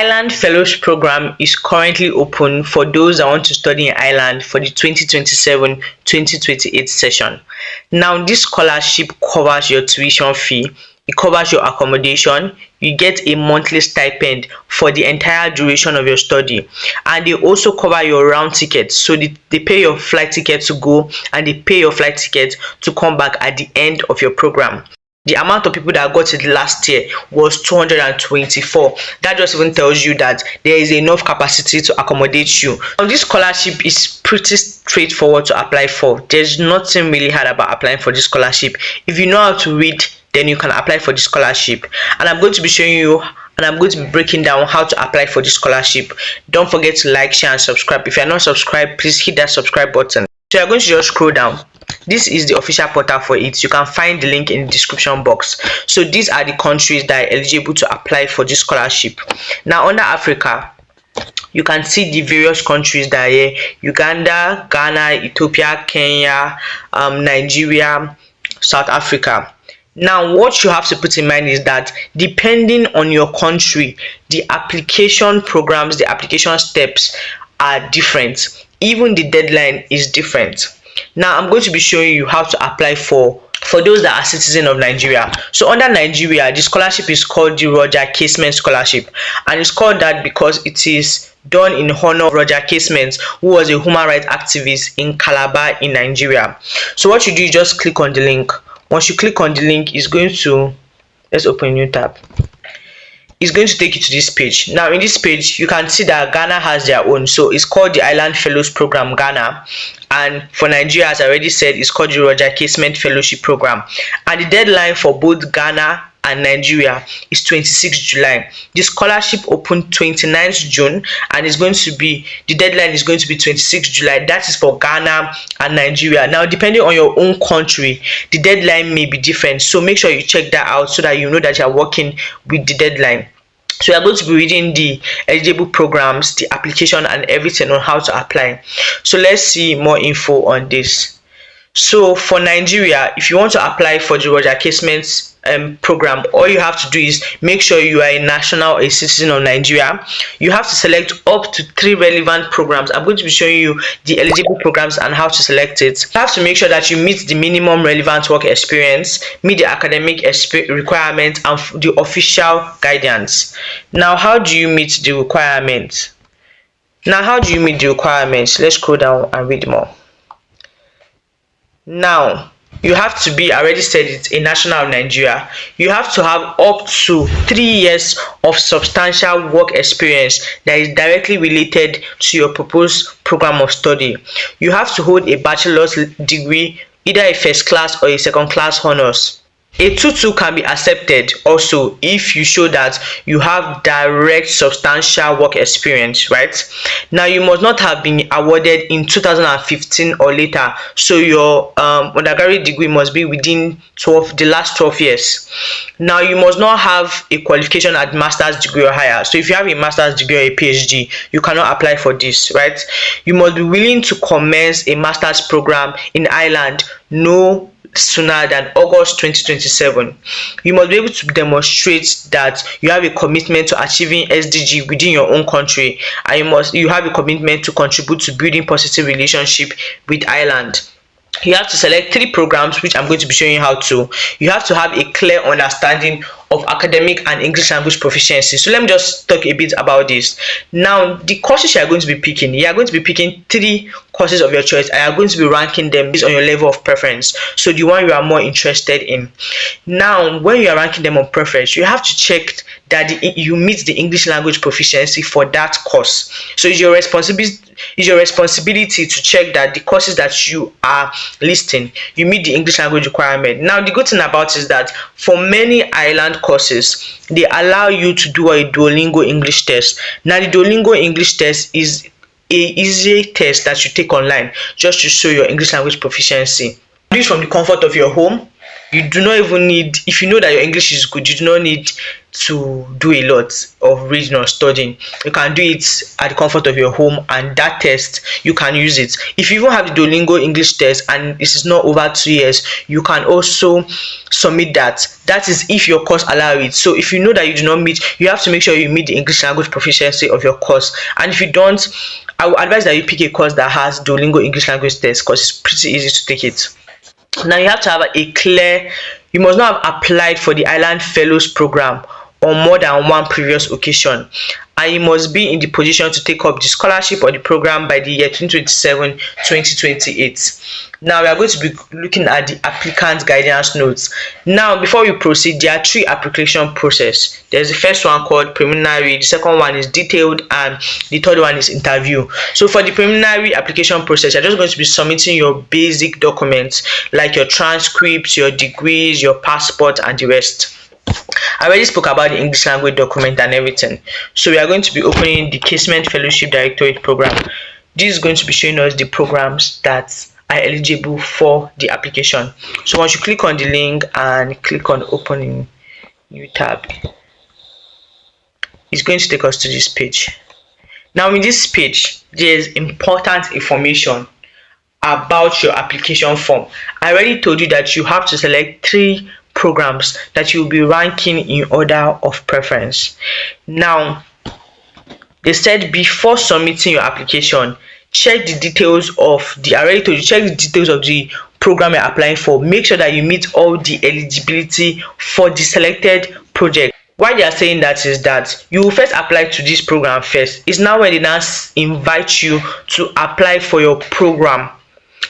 Ireland Fellows Program is currently open for those that want to study in Ireland for the 2027-2028 session. Now, this scholarship covers your tuition fee, it covers your accommodation, you get a monthly stipend for the entire duration of your study, and they also cover your round ticket. So they pay your flight ticket to go and they pay your flight ticket to come back at the end of your program. The amount of people that got it last year was 224. That just even tells you that there is enough capacity to accommodate you. Now, this scholarship is pretty straightforward to apply for. There's nothing really hard about applying for this scholarship. If you know how to read, then you can apply for the scholarship. And I'm going to be showing you and I'm going to be breaking down how to apply for this scholarship. Don't forget to like, share, and subscribe. If you're not subscribed, please hit that subscribe button. So you're going to just scroll down. This is the official portal for it. You can find the link in the description box. So these are the countries that are eligible to apply for this scholarship. Now, under Africa, you can see the various countries that are here: Uganda, Ghana, Ethiopia, Kenya, Nigeria, South Africa. Now, what you have to put in mind is that depending on your country, the application programs, the application steps are different. Even the deadline is different. Now, I'm going to be showing you how to apply for those that are citizens of Nigeria. So under Nigeria, the scholarship is called the Roger Casement Scholarship, and it's called that because it is done in honor of Roger Casement, who was a human rights activist in Calabar in Nigeria. So what you do is just click on the link. Once you click on the link, it's going to, let's open a new tab. It's going to take you to this page. Now, in this page, you can see that Ghana has their own. So it's called the Ireland Fellows Program Ghana. And for Nigeria, as I already said, it's called the Roger Casement Fellowship Program. And the deadline for both Ghana and Nigeria is 26 July. The scholarship opened 29th June, and it's going to be, the deadline is going to be 26 July. That is for Ghana and Nigeria. Now, depending on your own country, the deadline may be different. So make sure you check that out so that you know that you are working with the deadline. So we are going to be reading the eligible programs, the application, and everything on how to apply. So let's see more info on this. So for Nigeria, if you want to apply for the Roger Casement program, all you have to do is make sure you are a national or a citizen of Nigeria. You have to select up to 3 relevant programs. I'm going to be showing you the eligible programs and how to select it. You have to make sure that you meet the minimum relevant work experience, meet the academic requirements, and the official guidance. Now, how do you meet the requirements? Let's scroll down and read more. Now, you have to be, I already said it, a national of Nigeria. You have to have up to 3 years of substantial work experience that is directly related to your proposed program of study. You have to hold a bachelor's degree, either a first class or a second class honors. A 2-2 can be accepted also if you show that you have direct substantial work experience, right? Now, you must not have been awarded in 2015 or later, so your undergraduate degree must be within the last 12 years. Now, you must not have a qualification at master's degree or higher. So if you have a master's degree or a PhD, you cannot apply for this, right? You must be willing to commence a master's program in Ireland no sooner than August 2027. You must be able to demonstrate that you have a commitment to achieving SDG within your own country, and you have a commitment to contribute to building positive relationship with Ireland. You have to select 3 programs, which I'm going to be showing you how to. You have to have a clear understanding of academic and English language proficiency. So let me just talk a bit about this. Now, the courses you are going to be picking, 3 courses of your choice, and you are going to be ranking them based on your level of preference. So the one you are more interested in. Now, when you are ranking them on preference, you have to check that you meet the English language proficiency for that course. So it's your responsibility to check that the courses that you are listing, you meet the English language requirement. Now, the good thing about it is that for many Ireland courses, they allow you to do a Duolingo English test. Now, the Duolingo English test is a easy test that you take online just to show your English language proficiency. Do it from the comfort of your home. You do not even need, if you know that your English is good, you do not need to do a lot of reading or studying. You can do it at the comfort of your home, and that test you can use it. If you even have the Duolingo English test and this is not over 2 years, you can also submit that. That is if your course allow it. So if you know that you do not meet, you have to make sure you meet the English language proficiency of your course. And if you don't, I would advise that you pick a course that has Duolingo English language test, because it's pretty easy to take it. Now you have to have a clear, you must not have applied for the Island Fellows program on more than one previous occasion, and you must be in the position to take up the scholarship or the program by the year 2027-2028. Now we are going to be looking at the applicant guidance notes. Now before we proceed, there are three application process. There's the first one called preliminary, the second one is detailed, and the third one is interview. So for the preliminary application process, you're just going to be submitting your basic documents like your transcripts, your degrees, your passport, and the rest. I already spoke about the English language document and everything. So we are going to be opening the Casement Fellowship Directorate program. This is going to be showing us the programs that are eligible for the application. So once you click on the link and click on opening new tab, it's going to take us to this page. Now in this page, there's important information about your application form. I already told you that you have to select 3 programs that you'll be ranking in order of preference. Now they said before submitting your application, check the details of the, I already told you, check the details of the program you're applying for. Make sure that you meet all the eligibility for the selected project. Why they are saying that is that you will first apply to this program first. It's now when they now invite you to apply for your program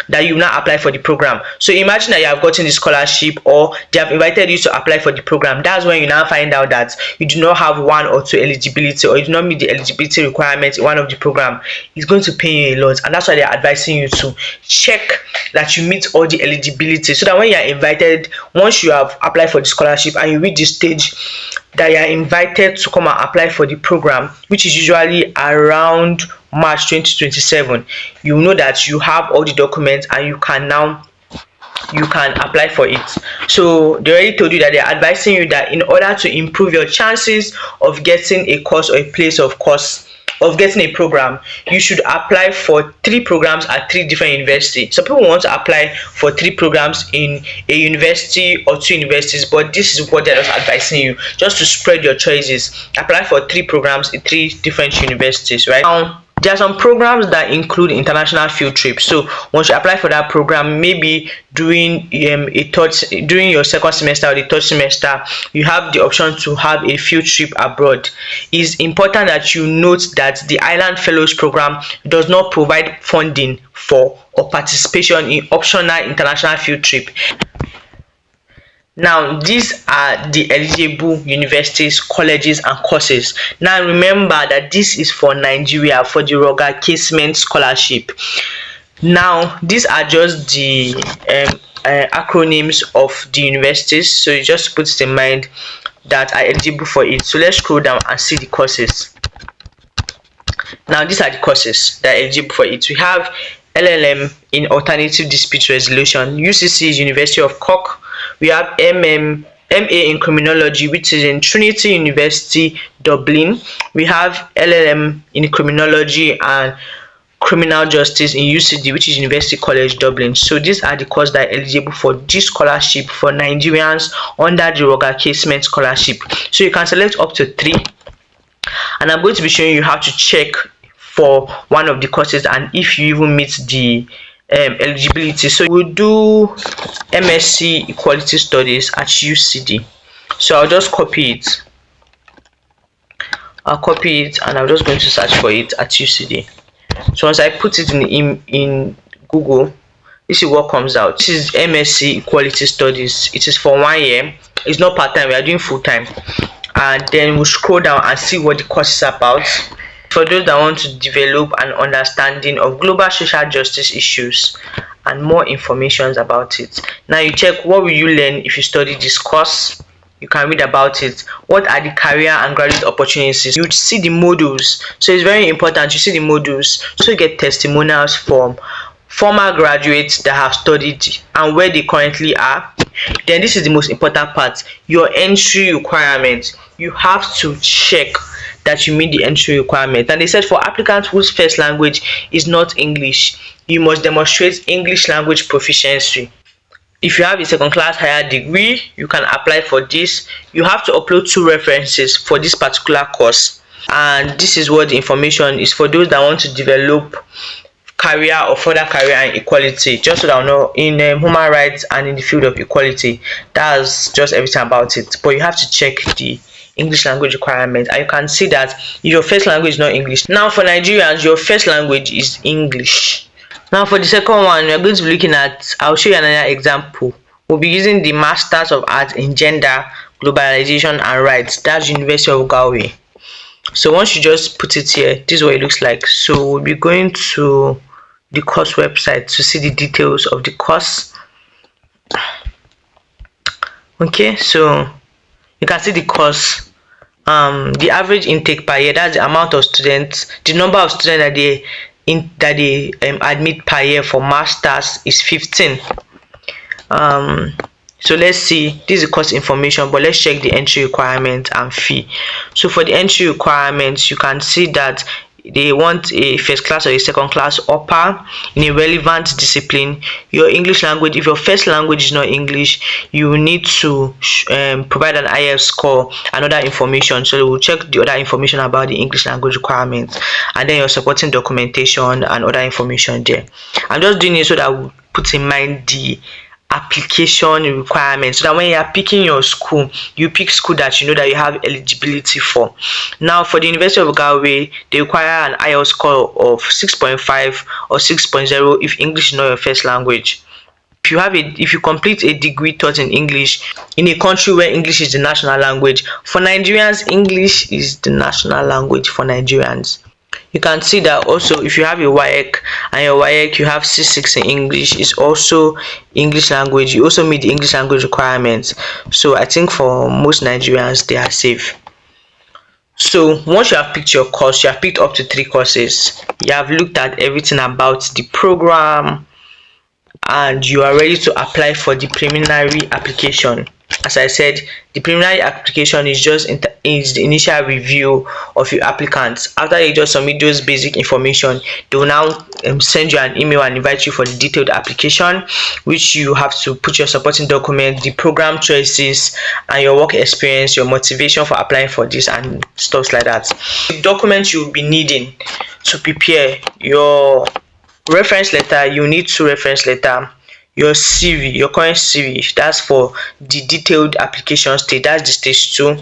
that you now apply for the program. So imagine that you have gotten the scholarship, or they have invited you to apply for the program. That's when you now find out that you do not have 1 or 2 eligibility, or you do not meet the eligibility requirements in one of the program. It's going to pay you a lot, and that's why they're advising you to check that you meet all the eligibility, so that when you are invited, once you have applied for the scholarship and you reach the stage that you are invited to come and apply for the program, which is usually around March 2027, you know that you have all the documents and you can apply for it. So they already told you that they're advising you that in order to improve your chances of getting a course or a place of course of getting a program, you should apply for 3 programs at 3 different universities. Some people want to apply for 3 programs in a university or 2 universities, but this is what they're just advising you, just to spread your choices. Apply for 3 programs in 3 different universities, right? Now there are some programs that include international field trips. So once you apply for that program, maybe during your second semester or the third semester, you have the option to have a field trip abroad. It's important that you note that the Island Fellows program does not provide funding for or participation in optional international field trip. Now these are the eligible universities, colleges, and courses. Now remember that this is for Nigeria, for the Roger Casement Scholarship. Now these are just the acronyms of the universities, so you just put it in mind that are eligible for it. So let's scroll down and see the courses. Now these are the courses that are eligible for it. We have LLM in Alternative Dispute Resolution. UCC is University of Cork. We have MA in Criminology, which is in Trinity University, Dublin. We have LLM in Criminology and Criminal Justice in UCD, which is University College Dublin. So these are the courses that are eligible for this scholarship for Nigerians under the Roger Casement Scholarship. So you can select up to 3, and I'm going to be showing you how to check for one of the courses and if you even meet the eligibility. So we'll do MSc Equality Studies at UCD. So I'll just copy it. I'll copy it and I'm just going to search for it at UCD. So once I put it in Google, this is what comes out. This is MSc Equality Studies. It is for 1 year. It's not part-time, we are doing full-time. And then we'll scroll down and see what the course is about. For those that want to develop an understanding of global social justice issues and more information about it. Now you check what will you learn if you study this course. You can read about it. What are the career and graduate opportunities? You see the modules. So it's very important you see the modules. So you get testimonials from former graduates that have studied and where they currently are. Then this is the most important part, your entry requirements. you have to check that you meet the entry requirement. And they said for applicants whose first language is not English, you must demonstrate English language proficiency. If you have a second class higher degree, you can apply for this. You have to upload 2 references for this particular course, and this is what the information is for those that want to develop career or further career and equality, just so that I know in human rights and in the field of equality. That's just everything about it. But you have to check the English language requirement, and you can see that your first language is not English. Now for Nigerians, your first language is English. Now for the second one, we are going to be looking at, I'll show you another example. We'll be using the Masters of Arts in Gender, Globalization and Rights. That's University of Galway. So once you just put it here, this is what it looks like. So we'll be going to the course website to see the details of the course. Okay, so you can see the course. The average intake per year, that's the amount of students, the number of students that they admit per year for masters is 15. So let's see, this is the course information, but let's check the entry requirement and fee. So for the entry requirements, you can see that they want a first class or a second class upper in a relevant discipline. Your English language, if your first language is not English, you need to provide an IELTS score and other information. So we'll check the other information about the English language requirements, and then your supporting documentation and other information there. I'm just doing it so that we'll put in mind the application requirements, so that when you are picking your school, you pick school that you know that you have eligibility for. Now for the University of Galway, they require an IELTS score of 6.5 or 6.0 if English is not your first language. If you complete a degree taught in English in a country where English is the national language, for Nigerians, English is the national language for Nigerians. You can see that also if you have a WAEC and your WAEC you have C6 in English, is also English language. You also meet the English language requirements. So I think for most Nigerians they are safe. So once you have picked your course, you have picked up to 3 courses, you have looked at everything about the program, and you are ready to apply for the preliminary application. As I said, the preliminary application is just is the initial review of your applicants. After you just submit those basic information, they will now send you an email and invite you for the detailed application, which you have to put your supporting document, the program choices, and your work experience, your motivation for applying for this, and stuff like that. The documents you will be needing to prepare your reference letter, you need 2 reference letter, your CV, your current CV, that's for the detailed application stage, that's the stage 2,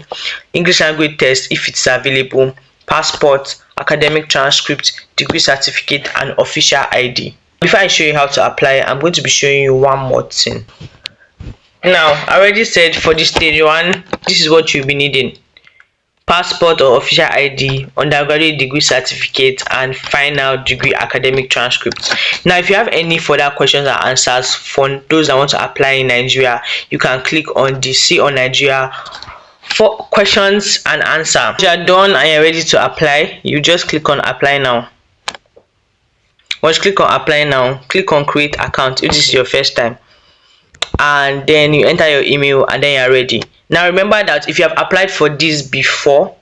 English language test if it's available, passport, academic transcript, degree certificate, and official ID. Before I show you how to apply, I'm going to be showing you one more thing. Now I already said for the stage 1, this is what you'll be needing: passport or official ID, undergraduate degree certificate, and final degree academic transcript. Now if you have any further questions and answers for those that want to apply in Nigeria, you can click on the See on Nigeria for questions and answer. Once you are done and you're ready to apply, you just click on apply now. Once you click on apply now, click on create account if this is your first time, and then you enter your email, and then you're ready. Now remember that if you have applied for this before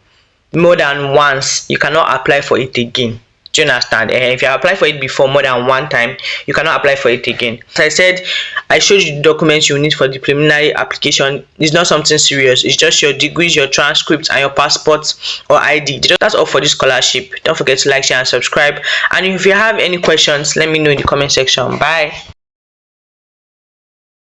more than once, you cannot apply for it again. Do you understand? If you have applied for it before more than one time, you cannot apply for it again. As I said, I showed you the documents you need for the preliminary application. It's not something serious. It's just your degrees, your transcripts, and your passport or ID. That's all for this scholarship. Don't forget to like, share, and subscribe. And if you have any questions, let me know in the comment section. Bye.